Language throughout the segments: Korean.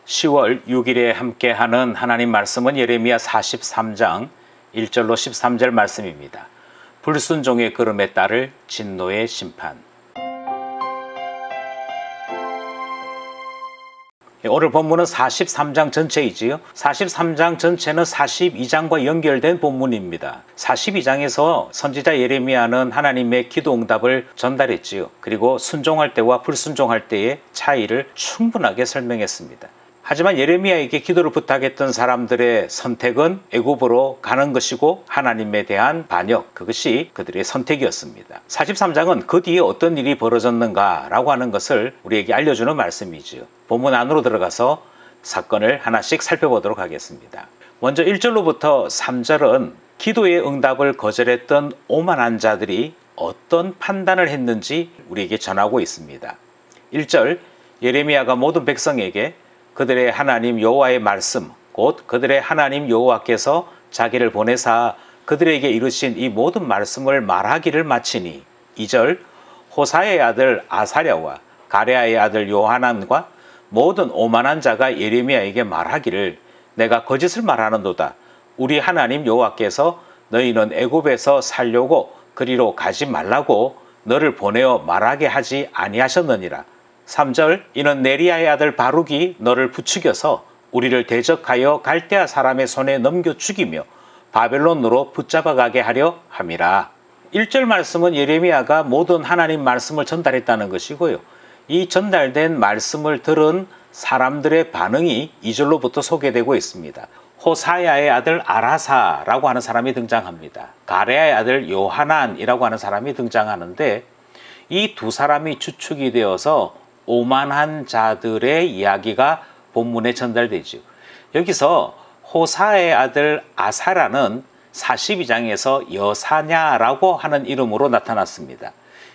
10월 6일에 함께하는 하나님 말씀은 예레미야 43장 1절로 13절 말씀입니다. 불순종의 걸음에 따를 진노의 심판. 오늘 본문은 43장 전체이지요. 43장 전체는 42장과 연결된 본문입니다. 42장에서 선지자 예레미야는 하나님의 기도 응답을 전달했지요. 그리고 순종할 때와 불순종할 때의 차이를 충분하게 설명했습니다. 하지만 예레미야에게 기도를 부탁했던 사람들의 선택은 애굽으로 가는 것이고 하나님에 대한 반역, 그것이 그들의 선택이었습니다. 43장은 그 뒤에 어떤 일이 벌어졌는가라고 하는 것을 우리에게 알려주는 말씀이지요. 본문 안으로 들어가서 사건을 하나씩 살펴보도록 하겠습니다. 먼저 1절로부터 3절은 기도의 응답을 거절했던 오만한 자들이 어떤 판단을 했는지 우리에게 전하고 있습니다. 1절, 예레미야가 모든 백성에게 그들의 하나님 여호와의 말씀, 곧 그들의 하나님 여호와께서 자기를 보내사 그들에게 이르신 이 모든 말씀을 말하기를 마치니. 2절, 호사의 아들 아사랴와 가레아의 아들 요하난과 모든 오만한 자가 예레미야에게 말하기를 내가 거짓을 말하는도다. 우리 하나님 여호와께서 너희는 애굽에서 살려고 그리로 가지 말라고 너를 보내어 말하게 하지 아니하셨느니라. 3절, 이는 네리야의 아들 바룩이 너를 부추겨서 우리를 대적하여 갈대아 사람의 손에 넘겨 죽이며 바벨론으로 붙잡아가게 하려 함이라. 1절 말씀은 예레미야가 모든 하나님 말씀을 전달했다는 것이고요. 이 전달된 말씀을 들은 사람들의 반응이 2절로부터 소개되고 있습니다. 호사야의 아들 아라사라고 하는 사람이 등장합니다. 가레아의 아들 요하난이라고 하는 사람이 등장하는데 이 두 사람이 주축이 되어서 오만한 자들의 이야기가 본문에 전달되죠. 여기서 호사의 아들 아사라는 42장에서 여사냐라고 하는 이름으로 나타났습니다.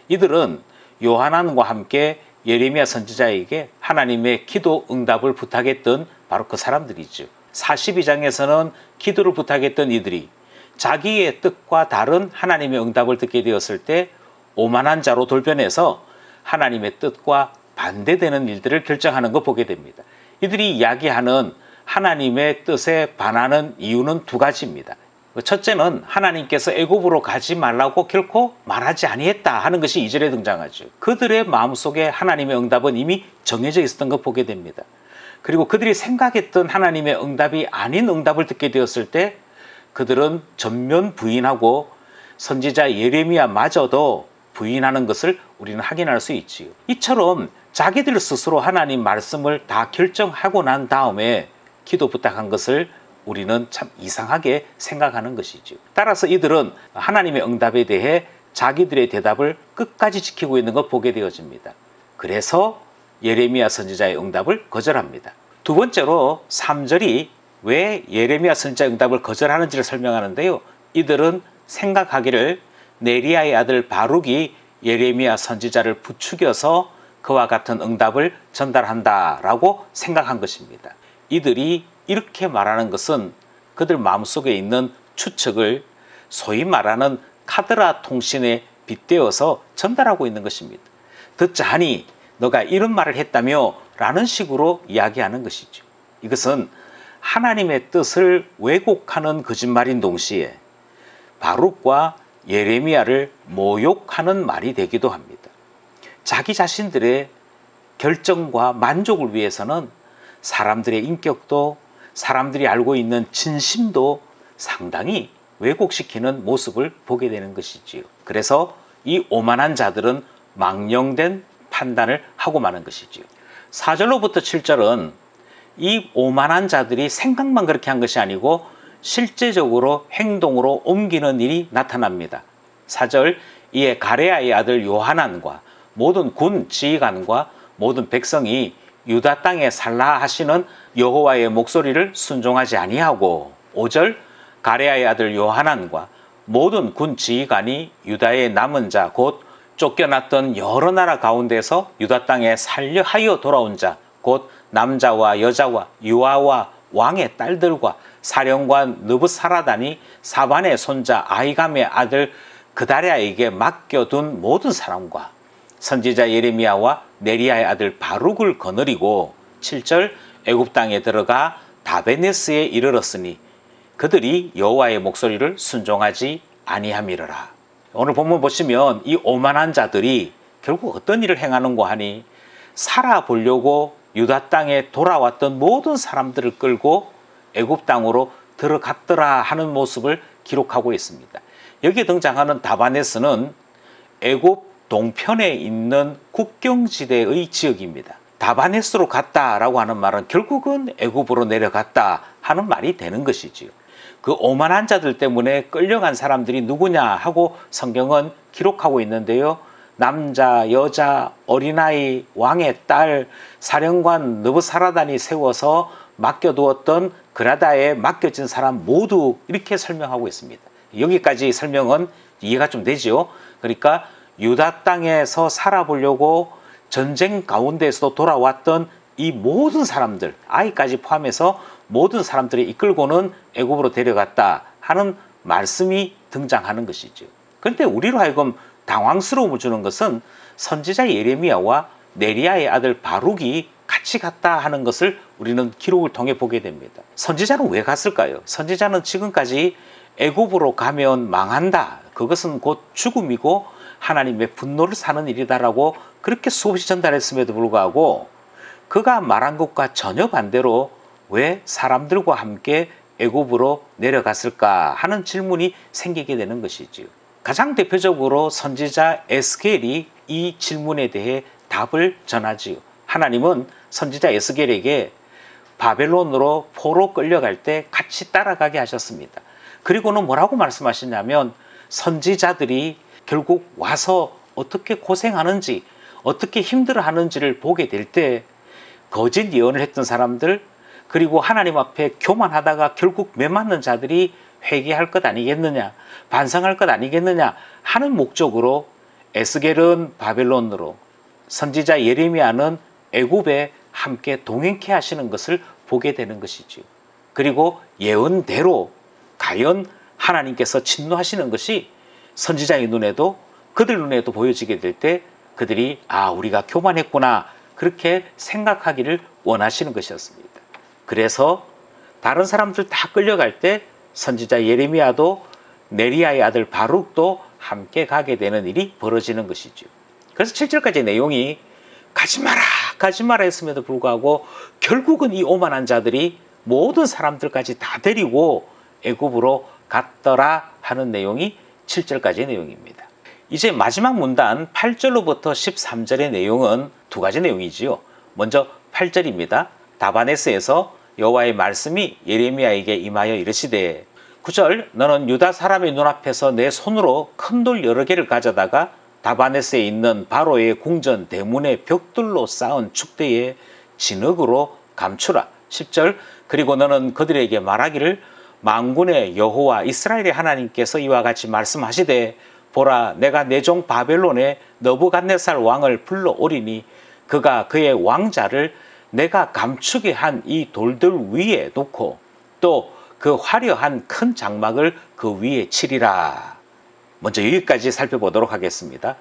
이들은 요하난과 함께 예레미야 선지자에게 하나님의 기도 응답을 부탁했던 바로 그 사람들이죠. 42장에서는 기도를 부탁했던 이들이 자기의 뜻과 다른 하나님의 응답을 듣게 되었을 때 오만한 자로 돌변해서 하나님의 뜻과 반대되는 일들을 결정하는 거 보게 됩니다. 이들이 이야기하는 하나님의 뜻에 반하는 이유는 두 가지입니다. 첫째는 하나님께서 애굽으로 가지 말라고 결코 말하지 아니했다 하는 것이 2절에 등장하죠. 그들의 마음속에 하나님의 응답은 이미 정해져 있었던 거 보게 됩니다. 그리고 그들이 생각했던 하나님의 응답이 아닌 응답을 듣게 되었을 때 그들은 전면 부인하고 선지자 예레미야마저도 부인하는 것을 우리는 확인할 수 있지요. 이처럼 자기들 스스로 하나님 말씀을 다 결정하고 난 다음에 기도 부탁한 것을 우리는 참 이상하게 생각하는 것이죠. 따라서 이들은 하나님의 응답에 대해 자기들의 대답을 끝까지 지키고 있는 걸 보게 되어집니다. 그래서 예레미야 선지자의 응답을 거절합니다. 두 번째로 3절이 왜 예레미야 선지자의 응답을 거절하는지를 설명하는데요. 이들은 생각하기를 네리야의 아들 바룩이 예레미야 선지자를 부추겨서 그와 같은 응답을 전달한다라고 생각한 것입니다. 이들이 이렇게 말하는 것은 그들 마음속에 있는 추측을 소위 말하는 카드라 통신에 빗대어서 전달하고 있는 것입니다. 듣자하니 너가 이런 말을 했다며 라는 식으로 이야기하는 것이죠. 이것은 하나님의 뜻을 왜곡하는 거짓말인 동시에 바룩과 예레미야를 모욕하는 말이 되기도 합니다. 자기 자신들의 결정과 만족을 위해서는 사람들의 인격도 사람들이 알고 있는 진심도 상당히 왜곡시키는 모습을 보게 되는 것이지요. 그래서 이 오만한 자들은 망령된 판단을 하고 마는 것이지요. 4절로부터 7절은 이 오만한 자들이 생각만 그렇게 한 것이 아니고 실제적으로 행동으로 옮기는 일이 나타납니다. 4절, 이에 가레아의 아들 요하난과 모든 군 지휘관과 모든 백성이 유다 땅에 살라 하시는 여호와의 목소리를 순종하지 아니하고. 5절, 가레아의 아들 요하난과 모든 군 지휘관이 유다의 남은 자 곧 쫓겨났던 여러 나라 가운데서 유다 땅에 살려하여 돌아온 자 곧 남자와 여자와 유아와 왕의 딸들과 사령관 느부사라단이 사반의 손자 아히감의 아들 그다랴에게 맡겨둔 모든 사람과 선지자 예레미야와 네리야의 아들 바룩을 거느리고. 7절, 애굽 땅에 들어가 다베네스에 이르렀으니 그들이 여호와의 목소리를 순종하지 아니함이러라. 오늘 본문 보시면 이 오만한 자들이 결국 어떤 일을 행하는고 하니 살아보려고 유다 땅에 돌아왔던 모든 사람들을 끌고 애굽 땅으로 들어갔더라 하는 모습을 기록하고 있습니다. 여기에 등장하는 다바네스는 애굽 동편에 있는 국경지대의 지역입니다. 다바네스로 갔다라고 하는 말은 결국은 애굽으로 내려갔다 하는 말이 되는 것이지요. 그 오만한 자들 때문에 끌려간 사람들이 누구냐 하고 성경은 기록하고 있는데요. 남자, 여자, 어린아이, 왕의 딸, 사령관 느부사라단이 세워서 맡겨두었던 그라다에 맡겨진 사람 모두 이렇게 설명하고 있습니다. 여기까지 설명은 이해가 좀 되죠. 그러니까 유다 땅에서 살아보려고 전쟁 가운데에서도 돌아왔던 이 모든 사람들, 아이까지 포함해서 모든 사람들이 이끌고는 애굽으로 데려갔다 하는 말씀이 등장하는 것이죠. 그런데 우리로 하여금 당황스러움을 주는 것은 선지자 예레미야와 네리야의 아들 바룩이 같이 갔다 하는 것을 우리는 기록을 통해 보게 됩니다. 선지자는 왜 갔을까요? 선지자는 지금까지 애굽으로 가면 망한다. 그것은 곧 죽음이고 하나님의 분노를 사는 일이다라고 그렇게 수없이 전달했음에도 불구하고 그가 말한 것과 전혀 반대로 왜 사람들과 함께 애굽으로 내려갔을까 하는 질문이 생기게 되는 것이지요. 가장 대표적으로 선지자 에스겔이 이 질문에 대해 답을 전하지요. 하나님은 선지자 에스겔에게 바벨론으로 포로 끌려갈 때 같이 따라가게 하셨습니다. 그리고는 뭐라고 말씀하시냐면 선지자들이 결국 와서 어떻게 고생하는지 어떻게 힘들어하는지를 보게 될 때 거짓 예언을 했던 사람들 그리고 하나님 앞에 교만하다가 결국 매맞는 자들이 회개할 것 아니겠느냐 반성할 것 아니겠느냐 하는 목적으로 에스겔은 바벨론으로 선지자 예레미야는 애굽에 함께 동행케 하시는 것을 보게 되는 것이지요. 그리고 예언대로 과연 하나님께서 진노하시는 것이 선지자의 눈에도 그들 눈에도 보여지게 될 때 그들이 우리가 교만했구나 그렇게 생각하기를 원하시는 것이었습니다. 그래서 다른 사람들 다 끌려갈 때 선지자 예레미야도 네리야의 아들 바룩도 함께 가게 되는 일이 벌어지는 것이죠. 그래서 7절까지 내용이 가지 마라 했음에도 불구하고 결국은 이 오만한 자들이 모든 사람들까지 다 데리고 애굽으로 갔더라 하는 내용이 7절까지의 내용입니다. 이제 마지막 문단 8절로부터 13절의 내용은 두 가지 내용이지요. 먼저 8절입니다. 다바네스에서 여호와의 말씀이 예레미야에게 임하여 이르시되 9절 너는 유다 사람의 눈앞에서 내 손으로 큰 돌 여러 개를 가져다가 다바네스에 있는 바로의 궁전 대문의 벽돌로 쌓은 축대에 진흙으로 감추라. 10절 그리고 너는 그들에게 말하기를 만군의 여호와 이스라엘의 하나님께서 이와 같이 말씀하시되 보라 내가 내 종 바벨론의 느부갓네살 왕을 불러오리니 그가 그의 왕자를 내가 감추게 한 이 돌들 위에 놓고 또 그 화려한 큰 장막을 그 위에 치리라. 먼저 여기까지 살펴보도록 하겠습니다.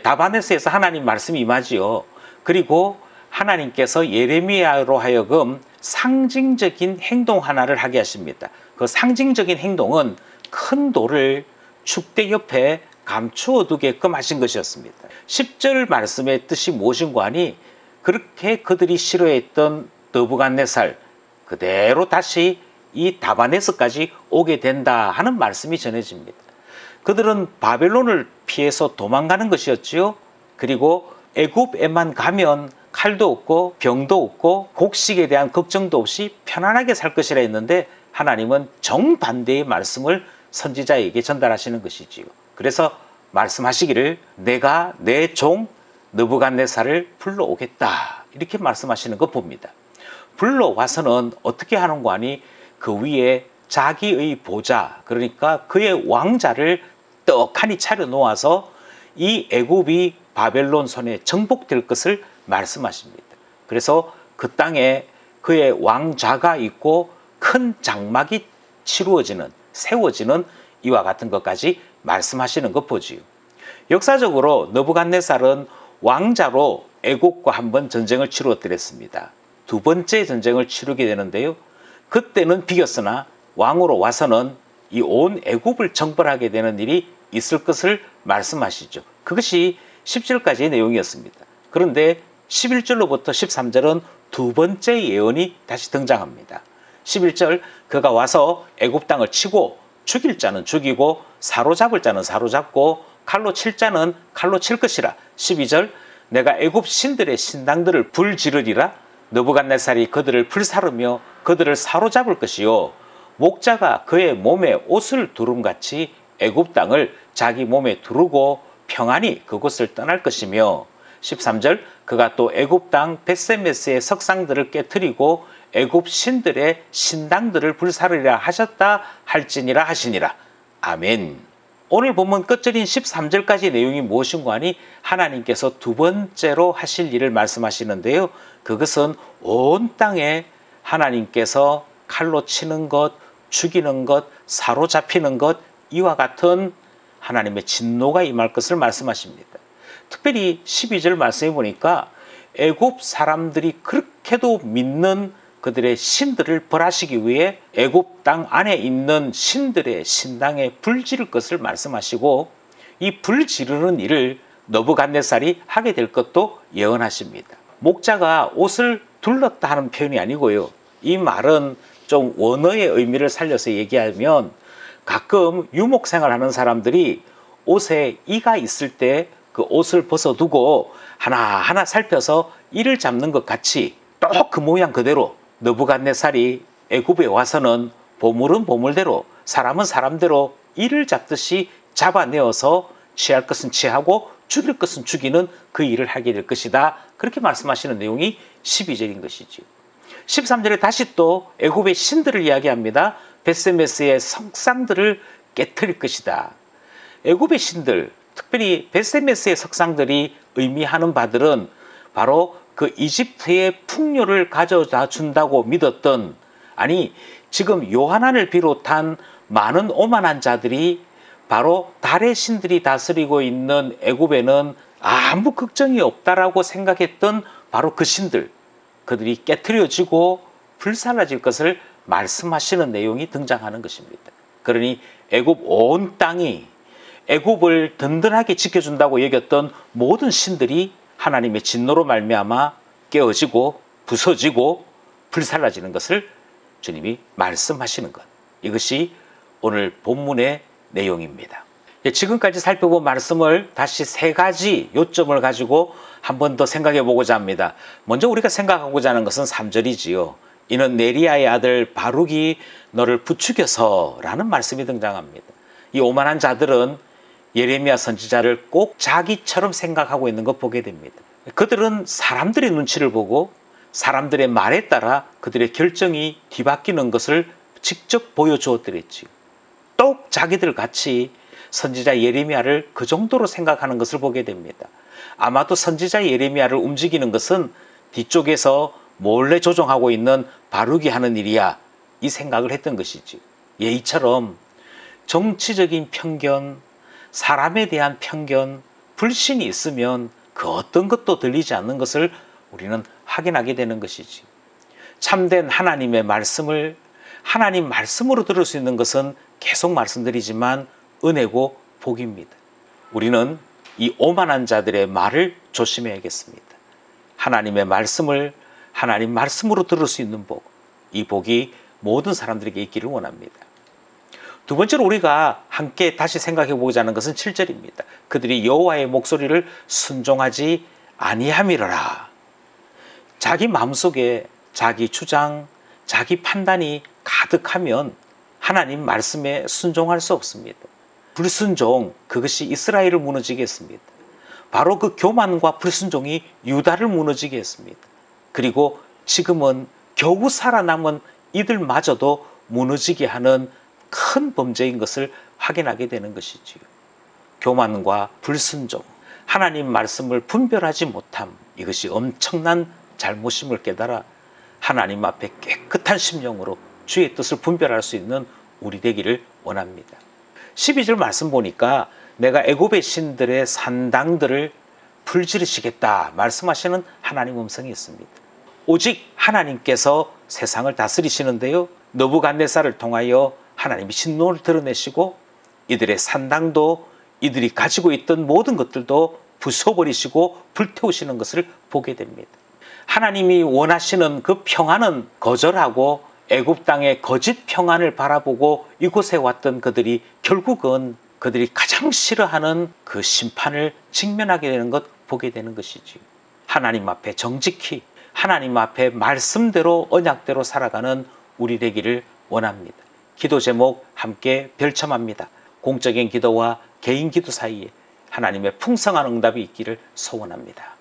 다바네스에서 하나님 말씀이 임하지요. 그리고 하나님께서 예레미야로 하여금 상징적인 행동 하나를 하게 하십니다. 그 상징적인 행동은 큰 돌을 축대 옆에 감추어 두게끔 하신 것이었습니다. 10절 말씀의 뜻이 무엇인고 하니 그렇게 그들이 싫어했던 느부갓네살 그대로 다시 이 다바네스까지 오게 된다 하는 말씀이 전해집니다. 그들은 바벨론을 피해서 도망가는 것이었지요. 그리고 애굽에만 가면 칼도 없고 병도 없고 곡식에 대한 걱정도 없이 편안하게 살 것이라 했는데 하나님은 정반대의 말씀을 선지자에게 전달하시는 것이지요. 그래서 말씀하시기를 내가 내 종 느부갓네살을 불러오겠다 이렇게 말씀하시는 거 봅니다. 불러와서는 어떻게 하는고 하니 그 위에 자기의 보좌 그러니까 그의 왕자를 떡하니 차려 놓아서 이 애굽이 바벨론 손에 정복될 것을 말씀하십니다. 그래서 그 땅에 그의 왕좌가 있고 큰 장막이 세워지는 이와 같은 것까지 말씀하시는 것 보지요. 역사적으로 느부갓네살은 왕자로 애국과 한번 전쟁을 치루었더랬습니다. 두 번째 전쟁을 치르게 되는데요. 그때는 비겼으나 왕으로 와서는 이 온 애굽을 정벌하게 되는 일이 있을 것을 말씀하시죠. 그것이 10절까지의 내용이었습니다. 그런데 11절로부터 13절은 두 번째 예언이 다시 등장합니다. 11절, 그가 와서 애굽 땅을 치고 죽일 자는 죽이고 사로잡을 자는 사로잡고 칼로 칠 자는 칼로 칠 것이라. 12절, 내가 애굽 신들의 신당들을 불지르리라. 느부갓네살이 그들을 불사르며 그들을 사로잡을 것이요, 목자가 그의 몸에 옷을 두름같이 애굽 땅을 자기 몸에 두르고 평안히 그곳을 떠날 것이며, 13절, 그가 또 애굽 땅 벳세메스의 석상들을 깨뜨리고 애굽 신들의 신당들을 불사르리라 하셨다 할지니라 하시니라. 아멘. 오늘 본문 끝절인 13절까지 내용이 무엇인가 하니 하나님께서 두 번째로 하실 일을 말씀하시는데요. 그것은 온 땅에 하나님께서 칼로 치는 것, 죽이는 것, 사로잡히는 것, 이와 같은 하나님의 진노가 임할 것을 말씀하십니다. 특별히 12절 말씀해 보니까 애굽 사람들이 그렇게도 믿는 그들의 신들을 벌하시기 위해 애굽 땅 안에 있는 신들의 신당에 불 지를 것을 말씀하시고, 이 불 지르는 일을 느부갓네살이 하게 될 것도 예언하십니다. 목자가 옷을 둘렀다 하는 표현이 아니고요. 이 말은 좀 원어의 의미를 살려서 얘기하면, 가끔 유목생활하는 사람들이 옷에 이가 있을 때 그 옷을 벗어두고 하나하나 살펴서 이를 잡는 것 같이 또 그 모양 그대로 느부갓네살이 애굽에 와서는 보물은 보물대로, 사람은 사람대로 이를 잡듯이 잡아내어서 취할 것은 취하고 죽일 것은 죽이는 그 일을 하게 될 것이다. 그렇게 말씀하시는 내용이 12절인 것이죠. 13절에 다시 또 애굽의 신들을 이야기합니다. 벳세메스의 석상들을 깨뜨릴 것이다. 애굽의 신들, 특별히 벳세메스의 석상들이 의미하는 바들은 바로 그 이집트의 풍요를 가져다 준다고 믿었던, 아니 지금 요하난을 비롯한 많은 오만한 자들이 바로 달의 신들이 다스리고 있는 애굽에는 아무 걱정이 없다라고 생각했던 바로 그 신들, 그들이 깨트려지고 불살라질 것을 말씀하시는 내용이 등장하는 것입니다. 그러니 애굽 온 땅이 애굽을 든든하게 지켜준다고 여겼던 모든 신들이 하나님의 진노로 말미암아 깨어지고 부서지고 불살라지는 것을 주님이 말씀하시는 것, 이것이 오늘 본문의 내용입니다. 지금까지 살펴본 말씀을 다시 세 가지 요점을 가지고 한 번 더 생각해 보고자 합니다. 먼저 우리가 생각하고자 하는 것은 3절이지요. 이는 네리야의 아들 바룩이 너를 부추겨서 라는 말씀이 등장합니다. 이 오만한 자들은 예레미야 선지자를 꼭 자기처럼 생각하고 있는 것 보게 됩니다. 그들은 사람들의 눈치를 보고 사람들의 말에 따라 그들의 결정이 뒤바뀌는 것을 직접 보여주었더랬지요. 똑 자기들 같이 선지자 예레미야를 그 정도로 생각하는 것을 보게 됩니다. 아마도 선지자 예레미야를 움직이는 것은 뒤쪽에서 몰래 조종하고 있는 바룩이 하는 일이야, 이 생각을 했던 것이지. 이처럼 정치적인 편견, 사람에 대한 편견, 불신이 있으면 그 어떤 것도 들리지 않는 것을 우리는 확인하게 되는 것이지. 참된 하나님의 말씀을 하나님 말씀으로 들을 수 있는 것은 계속 말씀드리지만 은혜고 복입니다. 우리는 이 오만한 자들의 말을 조심해야겠습니다. 하나님의 말씀을 하나님 말씀으로 들을 수 있는 복, 이 복이 모든 사람들에게 있기를 원합니다. 두 번째로 우리가 함께 다시 생각해 보고자 하는 것은 7절입니다. 그들이 여호와의 목소리를 순종하지 아니함이로라. 자기 마음속에 자기 주장, 자기 판단이 가득하면 하나님 말씀에 순종할 수 없습니다. 불순종, 그것이 이스라엘을 무너지게 했습니다. 바로 그 교만과 불순종이 유다를 무너지게 했습니다. 그리고 지금은 겨우 살아남은 이들마저도 무너지게 하는 큰 범죄인 것을 확인하게 되는 것이지요. 교만과 불순종, 하나님 말씀을 분별하지 못함, 이것이 엄청난 잘못임을 깨달아 하나님 앞에 깨끗한 심령으로 주의 뜻을 분별할 수 있는 우리 되기를 원합니다. 12절 말씀 보니까 내가 애굽의 신들의 산당들을 불지르시겠다 말씀하시는 하나님 음성이 있습니다. 오직 하나님께서 세상을 다스리시는데요. 느부갓네살을 통하여 하나님이 진노를 드러내시고 이들의 산당도 이들이 가지고 있던 모든 것들도 부숴버리시고 불태우시는 것을 보게 됩니다. 하나님이 원하시는 그 평안은 거절하고 애굽 땅의 거짓 평안을 바라보고 이곳에 왔던 그들이 결국은 그들이 가장 싫어하는 그 심판을 직면하게 되는 것 보게 되는 것이지요. 하나님 앞에 정직히 하나님 앞에 말씀대로 언약대로 살아가는 우리 되기를 원합니다. 기도 제목 함께 별첨합니다. 공적인 기도와 개인 기도 사이에 하나님의 풍성한 응답이 있기를 소원합니다.